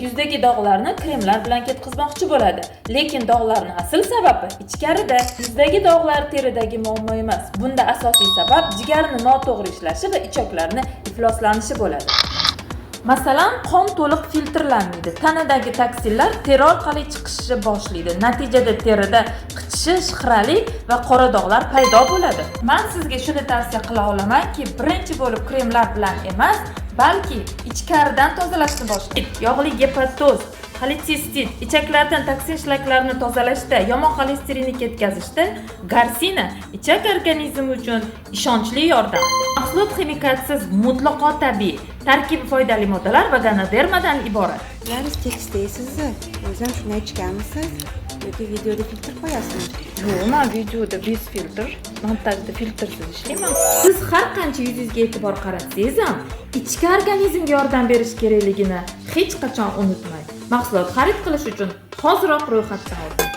yuzdagi dog'larni kremlar bilan ketkazmoqchi bo'ladi. Lekin dog'larning asl sababi ichkarida. Yuzdagi dog'lar teridagi muammo emas. Bunda asosiy sabab jigarning noto'g'ri ishlashi va ichaklarning ifloslanishi bo'ladi. Masalan, qon to'liq filtrlanmaydi. Tanadagi toksinlar teri orqali chiqishni boshlaydi. Natijada terida qichishish, xiralik va qora dog'lar paydo bo'ladi. Men sizga shuni tavsiya qila olamanki, birinchi bo'lib kremlar bilan emas, balki ichkaridan tozalashni boshlang. Yog'li gepatoz, xoletsistit, ichaklardan toksin shlaklarini tozalashda, yomon xolesterinni ketkazishda Garsina ichak organizmi uchun ishonchli yordam. Mahsulot ximikatsiz, mutlaqo tabiiy, tarkibi foydali moddalar va ganodermadan iborat. Ya'ni tekstdaysizmi? O'zim shunday ichganmisiz? Yoki videoda filtr qo'yasizmi? Yo'q, men videoda bez filtr, montajda filtrsiz ishlayman. Siz har qancha yuzingizga e'tibor qaratsangiz ham, ichki organizmga yordam berish kerakligini hech qachon unutmang. Mahsulot xarid qilish uchun hoziroq ro'yxatdan o'ting.